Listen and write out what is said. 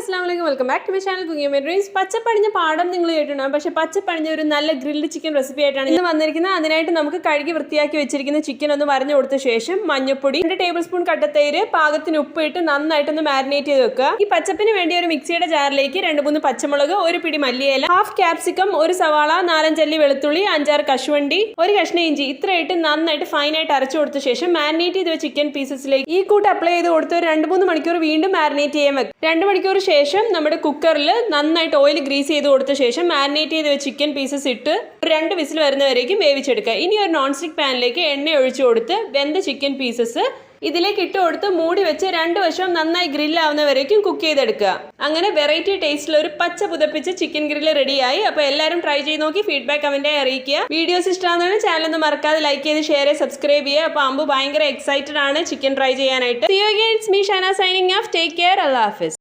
Assalamualaikum, welcome back to my channel Cooking My Dreams. പച്ചപ്പടിഞ്ഞ പാടം നിങ്ങൾ കേട്ടിട്ടുണ്ടാകും, പക്ഷേ പച്ചപ്പടിഞ്ഞ ഒരു നല്ല ഗ്രിൽഡ് ചിക്കൻ റെസിപ്പി ആയിട്ടാണ് ഇന്ന് വന്നിരിക്കുന്നത്. അതിനായിട്ട് നമുക്ക് കഴുകി വൃത്തിയാക്കി വെച്ചിരിക്കുന്ന ചിക്കൻ ഒന്ന് വരഞ്ഞു കൊടുത്ത ശേഷം മഞ്ഞൾപ്പൊടി 2 ടേബിൾ സ്പൂൺ കട്ടത്തൈര് പാകത്തിന് ഉപ്പ് ഇട്ട് നന്നായിട്ടൊന്ന് മാരിനേറ്റ് ചെയ്ത് വെക്കുക. ഈ പച്ചപ്പിന് വേണ്ടി ഒരു മിക്സിയുടെ ജാറിലേക്ക് 2-3 പച്ചമുളക്, ഒരു പിടി മല്ലിയില, ഹാഫ് ക്യാപ്സിക്കം, ഒരു സവാള, 4-5 അല്ലി വെളുത്തുള്ളി, 5-6 കശുവണ്ടി, ഒരു കഷ്ണം ഇഞ്ചി ഇത്രയായിട്ട് നന്നായിട്ട് ഫൈനായിട്ട് അരച്ചു കൊടുത്ത ശേഷം മാരിനേറ്റ് ചെയ്ത ചിക്കൻ പീസസിലേക്ക് ഈ കൂട്ട് അപ്ലൈ ചെയ്ത് കൊടുത്ത് 2-3 മണിക്കൂർ വീണ്ടും മാരിനേറ്റ് ചെയ്യാൻ വെക്കുക. 2 മണിക്കൂർ ശേഷം നമ്മുടെ കുക്കറിൽ നന്നായിട്ട് ഓയിൽ ഗ്രീസ് ചെയ്ത് കൊടുത്ത ശേഷം മാരിനേറ്റ് ചെയ്ത ചിക്കൻ പീസസ് ഇട്ട് 2 വിസിൽ വരുന്നവരേക്കും വേവിച്ചെടുക്കുക. ഇനി ഒരു നോൺ സ്റ്റിക് പാനിലേക്ക് എണ്ണ ഒഴിച്ചു കൊടുത്ത് വെന്ത ചിക്കൻ പീസസ് ഇതിലേക്ക് ഇട്ട് കൊടുത്ത് മൂടി വെച്ച് 2 വശവും നന്നായി ഗ്രില്ലാവുന്നവരേക്കും കുക്ക് ചെയ്തെടുക്കുക. അങ്ങനെ വെറൈറ്റി ടേസ്റ്റിൽ ഒരു പച്ച പുതപ്പിച്ച ചിക്കൻ ഗ്രില്ല് റെഡിയായി. അപ്പോൾ എല്ലാവരും ട്രൈ ചെയ്ത് നോക്കി ഫീഡ്ബാക്ക് കമന്റായി അറിയിക്കുക. വീഡിയോസ് ഇഷ്ടമാണെന്ന് ചാനൽ ഒന്ന് മറക്കാതെ ലൈക്ക് ചെയ്ത് ഷെയർ ചെയ്ത് സബ്സ്ക്രൈബ് ചെയ്യുക. അപ്പോൾ അമ്പു ഭയങ്കര എക്സൈറ്റഡ് ആണ് ചിക്കൻ ട്രൈ ചെയ്യാനായിട്ട്. See you again. It's me Shana signing off. Take care. Allah Hafiz.